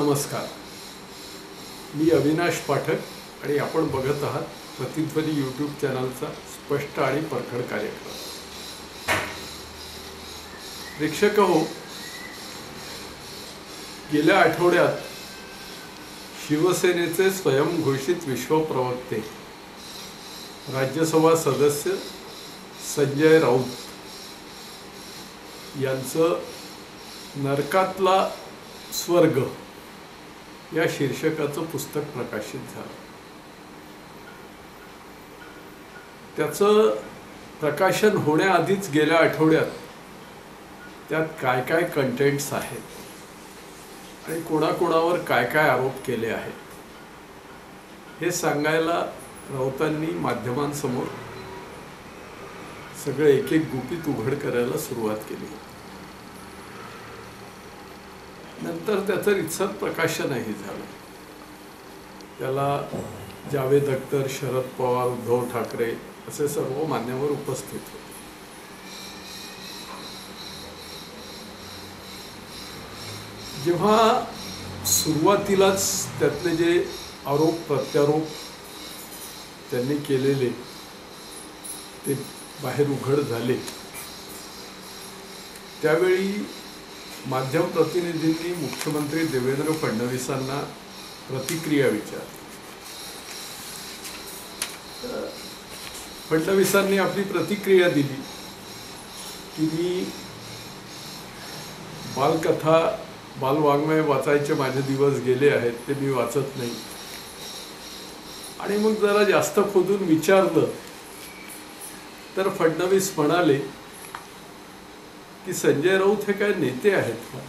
नमस्कार. मी अविनाश पाठक आणि आपण बघत आहात प्रतिध्वनी यूट्यूब चॅनलचा स्पष्ट आणि परखड कार्यक्रम. प्रेक्षक हो, गेल्या आठवड्यात शिवसेनेचे स्वयंघोषित विश्वप्रवक्ते राज्यसभा सदस्य संजय राऊत यांचं नरकातला स्वर्ग या शीर्षकाचं पुस्तक प्रकाशित झालं. त्याचं प्रकाशन होण्याआधीच गेल्या आठवड्यात त्यात काय काय कंटेंट्स आहेत आणि कोणाकोणावर काय काय आरोप केले आहेत हे सांगायला राऊतांनी माध्यमांसमोर सगळे एक एक गुपित उघड करायला सुरुवात केली. नंतर त्याचं रितसर प्रकाशनही झालं. त्याला जावेद अख्तर, शरद पवार, उद्धव ठाकरे असे सर्व मान्यवर उपस्थित होते. जेव्हा सुरुवातीलाच त्यातले जे आरोप प्रत्यारोप त्यांनी केलेले ते बाहेर उघड झाले, त्यावेळी माध्यम प्रतिनिधींनी मुख्यमंत्री देवेंद्र फडणवीसांना प्रतिक्रिया विचारली. फडणवीसांनी आपली प्रतिक्रिया दिली की मी बालकथा बालवाङ्मय वाचायचे माझे दिवस गेले आहेत, ते मी वाचत नाही. आणि मग जरा जास्त खोदून विचारलं तर फडणवीस म्हणाले की संजय राऊत हे काय नेते आहेत का?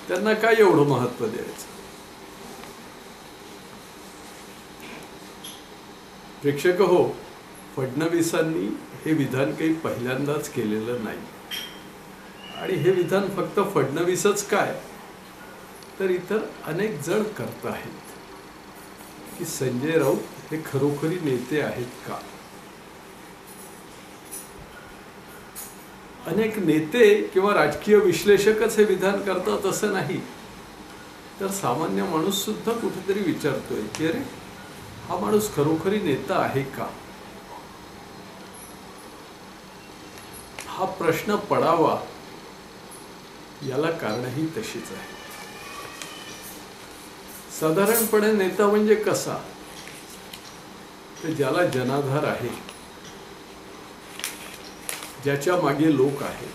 त्यांना काय एवढं महत्त्व द्यायचं? प्रेक्षक हो, फडणवीसांनी हे विधान काही पहिल्यांदाच केलेलं नाही. आणि हे विधान फक्त फडणवीसच काय तर इतर अनेक जण करत आहेत की संजय राऊत हे खरोखरी नेते आहेत का? अनेक नेते किंवा राजकीय विश्लेषकच हे विधान करतात असं नाही, तर सामान्य माणूस सुद्धा कुठेतरी विचारतोय की अरे, हा माणूस खरोखरी नेता आहे का? हा प्रश्न पडावा याला कारणही तशीच आहे. साधारणपणे नेता म्हणजे कसा, तर ज्याला जनाधार आहे, ज्याच्या मागे लोक आहेत,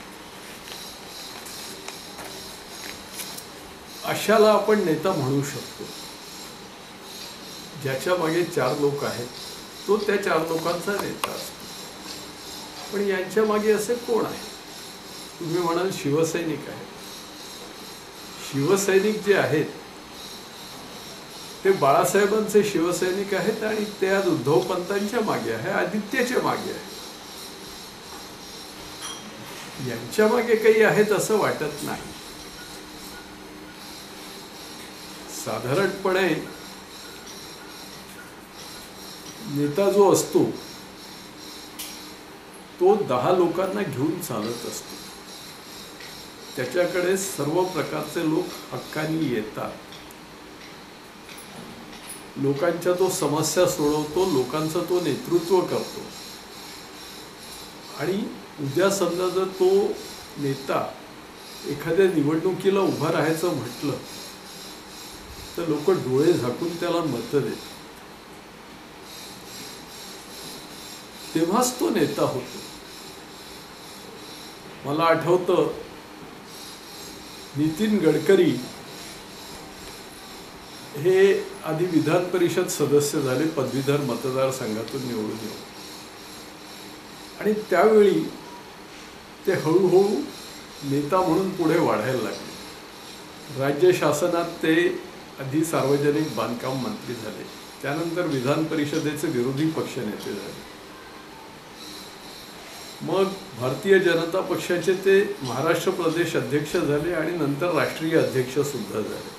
अशाला आपण नेता म्हणू शकतो. ज्याच्या मागे 4 लोक आहेत तो त्या 4 लोकांचा नेता असतो. पण यांच्या मागे असे कोण आहे? तुम्ही म्हणाल शिवसैनिक आहेत. शिवसैनिक जे आहेत ते बाळासाहेबांचे शिवसैनिक आहेत आणि ते आज उद्धव पंतांच्या मागे आहे, आदित्यच्या मागे आहे. यांच्या मागे काही आहेत असं वाटत नाही. साधारणपणे नेता जो असतो तो 10 लोकांना घेऊन चालत असतो. त्याच्याकडे सर्व प्रकारचे लोक हक्कानी येतात. लोकांच्या तो समस्या सोडवतो, लोकांचं तो नेतृत्व करतो. आणि उद्या समजा जर तो नेता एखाद्या निवडणुकीला उभा राहायचं म्हटलं तर लोक डोळे झाकून त्याला मतं देतात. तेव्हाच तो नेता होतो. मला आठवतं नितीन गडकरी हे आधी विधान परिषद सदस्य झाले, पदवीधर मतदारसंघातून निवडून येऊन. आणि त्यावेळी ते हळूहळू नेता म्हणून पुढे वाढायला लागले. राज्य शासनात ते आधी सार्वजनिक बांधकाम मंत्री झाले, त्यानंतर विधान परिषदेचे विरोधी पक्षनेते झाले. मग भारतीय जनता पक्षाचे ते महाराष्ट्र प्रदेश अध्यक्ष झाले आणि नंतर राष्ट्रीय अध्यक्ष सुद्धा झाले.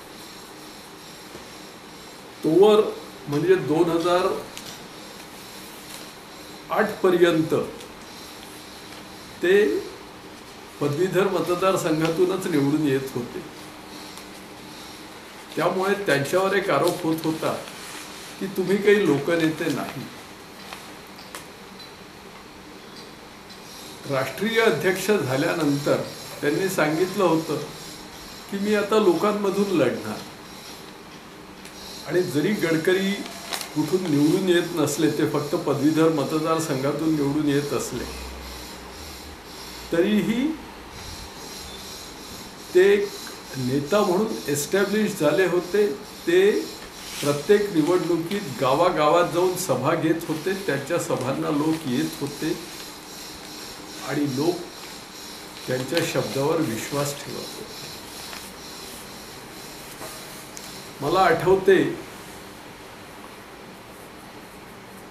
तोवर म्हणजे 2008 पर्यंत ते पदवीधर मतदारसंघातूनच निवडून येत होते. त्यामुळे त्यांच्यावर एक आरोप होत होता की तुम्ही काही लोकनेते नाही. राष्ट्रीय अध्यक्ष झाल्यानंतर त्यांनी सांगितलं होतं की मी आता लोकांमधून लढणार. आणि जरी गडकरी कुठून निवडून येत नसले, ते फक्त पदवीधर मतदारसंघातून निवडून येत असले, तरीही ते नेता म्हणून एस्टॅब्लिश झाले होते. ते प्रत्येक निवडणुकीत गावागावात जाऊन सभा घेत होते. त्यांच्या सभांना लोक येत होते आणि लोक त्यांच्या शब्दावर विश्वास ठेवत होते. मला आठवते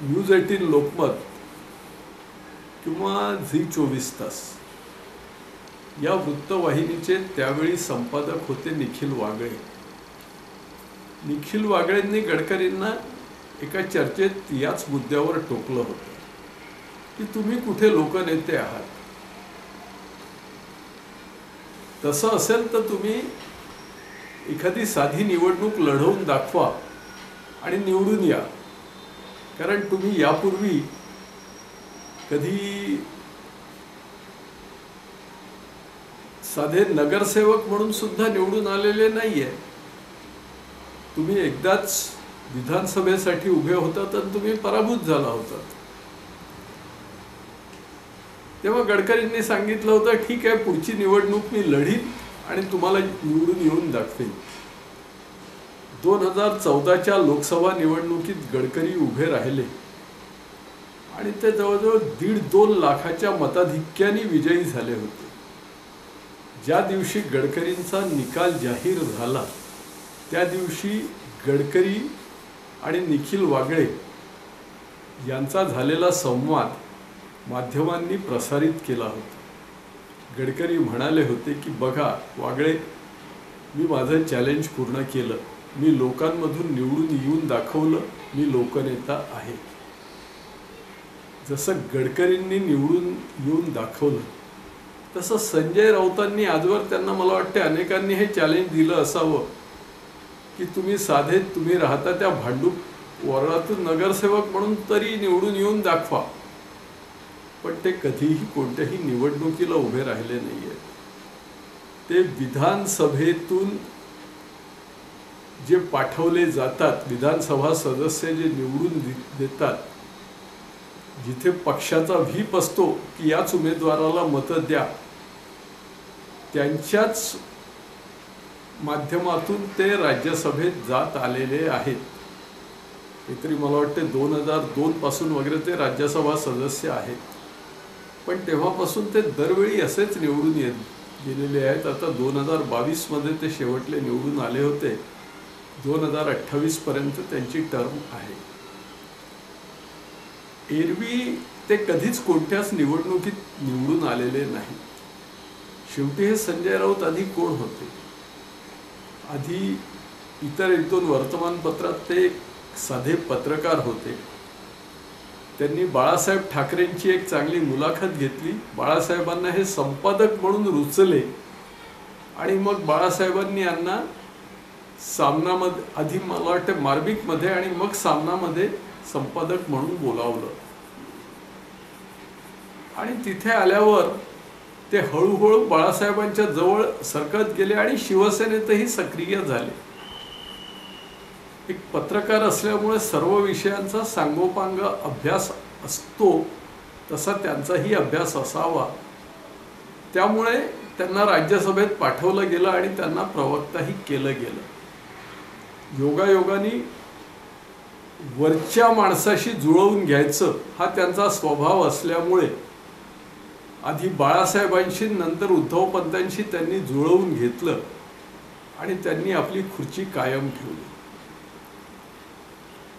न्यूज 18 लोकमत किंवा झी 24 तास या वृत्तवाहिनीचे त्यावेळी संपादक होते निखिल वागळे. निखिल वागळेंनी गडकरींना एका चर्चेत याच मुद्द्यावर टोकलं होतं की तुम्ही कुठे लोकनेते आहात. तसं असेल तर तुम्ही एखादी साधी निवडणूक लढवून दाखवा आणि निवडून या. कारण तुम्ही यापूर्वी कधी साधे नगरसेवक म्हणून सुद्धा निवडून आलेले नाहीये. तुम्ही एकदाच विधानसभेसाठी उभे होतात आणि तुम्ही पराभूत झाला होतात. तेव्हा गडकरींनी सांगितलं होतं ठीक आहे, पुढची निवडणूक मी लढीन आणि तुम्हाला निवडून येऊन दाखवेन. 2014च्या लोकसभा निवडणुकीत गडकरी उभे राहिले आणि ते जवळजवळ 1.5-2 लाखाच्या मताधिक्याने विजयी झाले होते. ज्या दिवशी गडकरींचा निकाल जाहीर झाला त्या दिवशी गडकरी आणि निखिल वागळे यांचा झालेला संवाद माध्यमांनी प्रसारित केला होता. गडकरी म्हणाले होते की बघा वागळे, मी माझं चॅलेंज पूर्ण केलं, मी लोकांमधून निवडून येऊन दाखवलं, मी लोकनेता आहे. जसं गडकरींनी निवडून येऊन दाखवलं तसं संजय राऊतांनी आजवर त्यांना मला वाटते अनेकांनी हे चॅलेंज दिलं असावं की तुम्ही राहता त्या भांडूप वॉर्डातून नगरसेवक म्हणून तरी निवडून येऊन दाखवा. पण ते कधीही कोणत्याही निवडणुकीला उभे राहिले नाहीये. ते विधानसभेतून जे पाठवले जातात, विधानसभा सदस्य जे निवडून देतात, जिथे पक्षाचा व्हीप असतो की याच उमेदवाराला मतं द्या, त्यांच्याच माध्यमातून ते राज्यसभेत जात आलेले आहेत. काहीतरी मला वाटते 2002 पासून वगैरे ते राज्यसभा सदस्य आहेत. पण तेव्हापासून ते दरवेळी असेच निवडून गेलेले आहेत. आता 2022 मध्ये ते शेवटले निवडून आले होते. 2028 पर्यंत त्यांची टर्म आहे. एरवी ते कधीच कोणत्याच निवडणुकीत निवडून आलेले नाही. शेवटी हे संजय राऊत आधी कोण होते? आधी इतर 1-2 वर्तमानपत्रात ते साधे पत्रकार होते. त्यांनी बाळासाहेब ठाकरेंची एक चांगली मुलाखत घेतली. बाळासाहेबांना हे संपादक म्हणून रुचले आणि मग बाळासाहेबांनी यांना सामनामध्ये, आधी मला वाटतं मार्मिकमध्ये आणि मग सामनामध्ये संपादक म्हणून बोलावलं. आणि तिथे आल्यावर ते हळूहळू बाळासाहेबांच्या जवळ सरकत गेले आणि शिवसेनेतही सक्रिय झाले. एक पत्रकार असल्यामुळे सर्व विषयांचा सांगोपांग अभ्यास असतो, तसा त्यांचाही अभ्यास असावा. त्यामुळे त्यांना राज्यसभेत पाठवलं गेलं आणि त्यांना प्रवक्ताही केलं गेलं. योगायोगाने वरच्या माणसाशी जुळवून घ्यायचं हा त्यांचा स्वभाव असल्यामुळे आधी बाळासाहेबांशी नंतर उद्धवपंतांशी त्यांनी जुळवून घेतलं आणि त्यांनी आपली खुर्ची कायम ठेवली.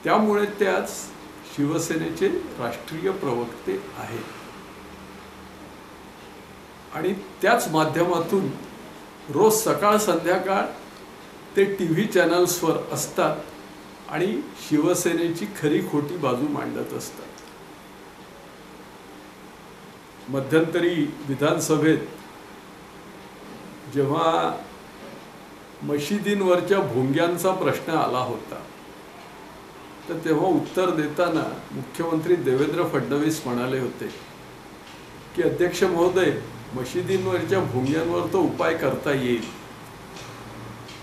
त्यामुळे ते आज शिवसेनेचे राष्ट्रीय प्रवक्ते आहेत. आणि त्याच माध्यमातून रोज सकाळ संध्याकाळ ते TV चॅनल्सवर असतात आणि शिवसेनेची खरी खोटी बाजू मांडत असतात. मध्यंतरी विधानसभेत जेव्हा मशिदींवरच्या भोंग्यांचा प्रश्न आला होता. तर तेव्हा उत्तर देताना मुख्यमंत्री देवेंद्र फडणवीस म्हणाले होते की अध्यक्ष महोदय, मशिदींवरच्या भोंग्यांवर तो उपाय करता येईल,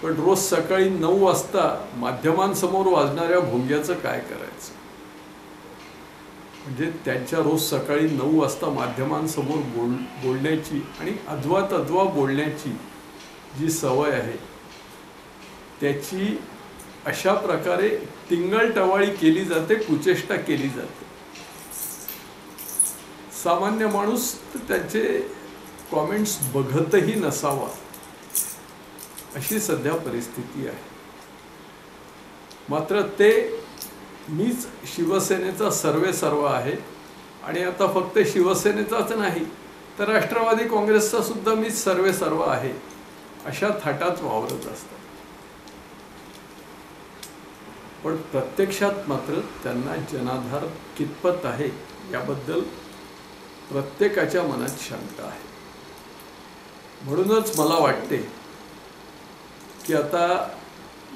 पण रोज सकाळी 9 वाजता माध्यमांसमोर वाजणाऱ्या भोंग्याचं काय करायचं. म्हणजे त्यांच्या रोज सकाळी 9 वाजता माध्यमांसमोर बोलण्याची आणि अध्वा तध्वा बोलण्याची जी सवय आहे त्याची अशा प्रकारे टिंगलटवाळी केली जाते, कुचेष्टा केली जाते. सामान्य माणूस त्याचे कॉमेंट्स बघतही नसावा अशी सध्या परिस्थिती आहे. मात्र ते मीच शिवसेनेचा सर्वेसर्व आहे आणि आता फक्त शिवसेनेचाच नाही तर राष्ट्रवादी काँग्रेसचा सुद्धा मीच सर्वेसर्व आहे अशा थाटात वावरत असतात. पण प्रत्यक्षात मात्र त्यांना जनाधार कितपत आहे याबद्दल प्रत्येकाच्या मनात शंका आहे. म्हणूनच मला वाटते की आता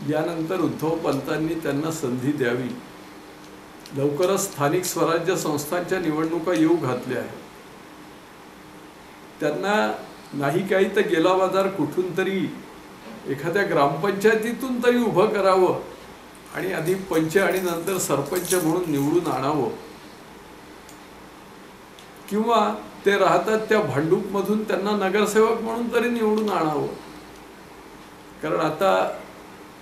यानंतर उद्धव पंतांनी त्यांना संधी द्यावी. लवकरच स्थानिक स्वराज्य संस्थांच्या निवडणुका येऊ घातल्या आहेत. त्यांना नाही काही तर गेला बाजार कुठून तरी एखाद्या ग्रामपंचायतीतून तरी उभं करावं आणि आधी पंच आणि नंतर सरपंच म्हणून निवडून आणावं, किंवा ते राहतात त्या भांडूपमधून त्यांना नगरसेवक म्हणून तरी निवडून आणावं. कारण आता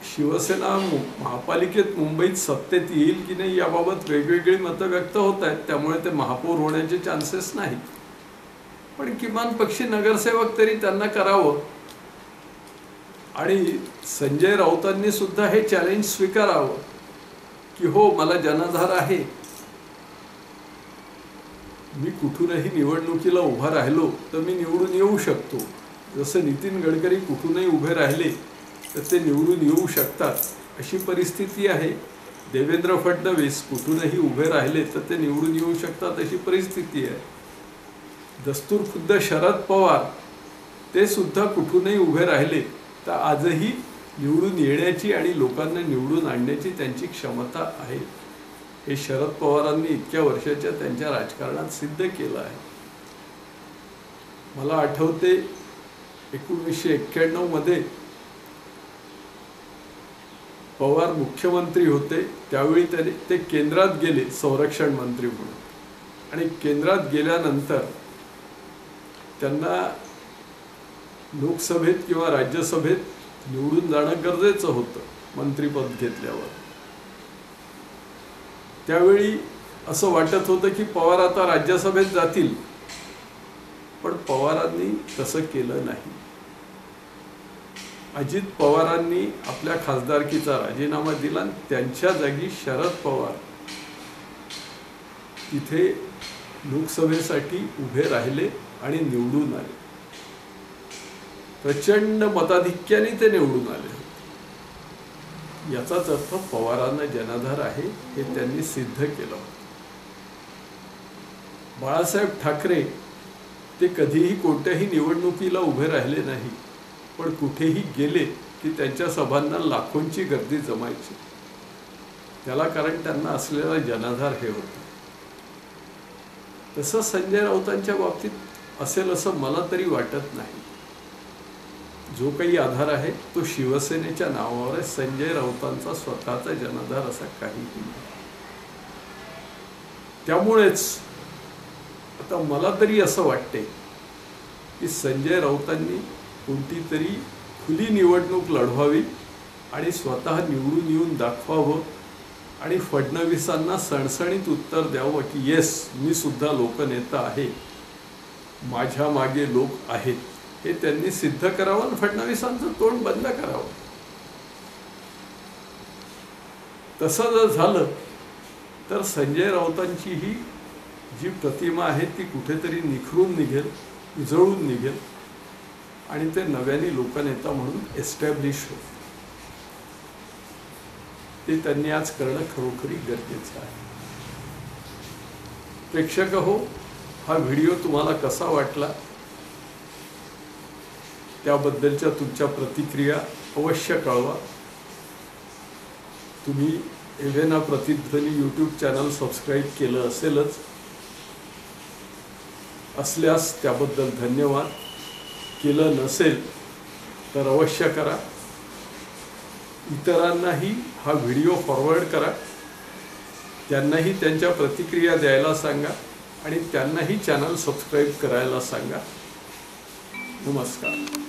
शिवसेना महापालिकेत मुंबईत सत्तेत येईल की नाही याबाबत वेगवेगळी मतं व्यक्त होत आहेत, त्यामुळे ते महापौर होण्याचे चान्सेस नाहीत. पण किमान पक्षी नगरसेवक तरी त्यांना करावं. आणि संजय राऊतांनी सुद्धा हे चॅलेंज स्वीकारावं की हो, मला जनाधार आहे, मी कुठूनही निवडणुकीला उभा राहिलो तर मी निवडून येऊ शकतो. जसं नितीन गडकरी कुठूनही उभे राहिले तर ते निवडून येऊ शकतात अशी परिस्थिती आहे. देवेंद्र फडणवीस कुठूनही उभे राहिले तर ते निवडून येऊ शकतात अशी परिस्थिती आहे. दस्तूर खुद्द शरद पवार ते सुद्धा कुठूनही उभे राहिले तर आजही निवडून येण्याची आणि लोकांना निवडून आणण्याची त्यांची क्षमता आहे. हे शरद पवारांनी इतक्या वर्षाच्या त्यांच्या राजकारणात सिद्ध केलं आहे. मला आठवते 1991 मध्ये पवार मुख्यमंत्री होते, त्यावेळी ते केंद्रात गेले संरक्षण मंत्री म्हणून, आणि केंद्रात गेल्यानंतर त्यांना लोकसभेत किंवा राज्यसभेत निवडून जाणं गरजेचं होतं मंत्रिपद घेतल्यावर. त्यावेळी असं वाटत होतं की पवार आता राज्यसभेत जातील, पण पवारांनी तसं केलं नाही. अजित पवारांनी आपल्या खासदारकीचा राजीनामा दिला आणि त्यांच्या जागी शरद पवार तिथे लोकसभेसाठी उभे राहिले आणि निवडून आले. प्रचंड मताधिक्याने ते निवडून आले. याचाच अर्थ पवारांना जनाधार आहे हे त्यांनी सिद्ध केलं. बाळासाहेब ठाकरे ते कधीही कोणत्याही निवडणुकीला उभे राहिले नाही, पण कुठेही गेले की त्यांच्या सभांना लाखोंची गर्दी जमायची. त्याला कारण त्यांना असलेला जनाधार हे होता. तसं संजय राऊतांच्या बाबतीत असेल असं मला तरी वाटत नाही. जो काही आधार आहे तो शिवसेनेच्या नावावर आहे. संजय राऊतांचा स्वतःचा जनाधार असा काहीही नाही. त्यामुळेच आता मला तरी असं वाटते की संजय राऊतांनी कोणती तरी खुली निवडणूक लढवावी आणि स्वतः निवडून येऊन दाखवावं आणि फडणवीसांना सणसणीत उत्तर द्यावं की येस, मी सुद्धा लोकनेता आहे, माझ्या मागे लोक आहेत, हे त्यांनी सिद्ध करावं आणि फडणवीसांचं तोंड बंद करावं. तसं जर झालं तर संजय राऊतांची ही जी प्रतिमा आहे ती कुठेतरी निखरून निघेल, उजळून निघेल आणि ते नव्याने लोकनेता म्हणून एस्टॅब्लिश होईल. ते त्यांनी आज करणं खरोखरी गरजेचं आहे. प्रेक्षक हो, हा व्हिडिओ तुम्हाला कसा वाटला त्याबद्दलच्या तुमच्या प्रतिक्रिया अवश्य कळवा. तुम्ही एव्हेना प्रतिध्वनी यूट्यूब चॅनल सबस्क्राईब केलं असेलच, असल्यास त्याबद्दल धन्यवाद. केलं नसेल तर अवश्य करा. इतरांनाही हा व्हिडिओ फॉरवर्ड करा. त्यांनाही त्यांच्या प्रतिक्रिया द्यायला सांगा आणि त्यांनाही चॅनल सबस्क्राईब करायला सांगा. नमस्कार.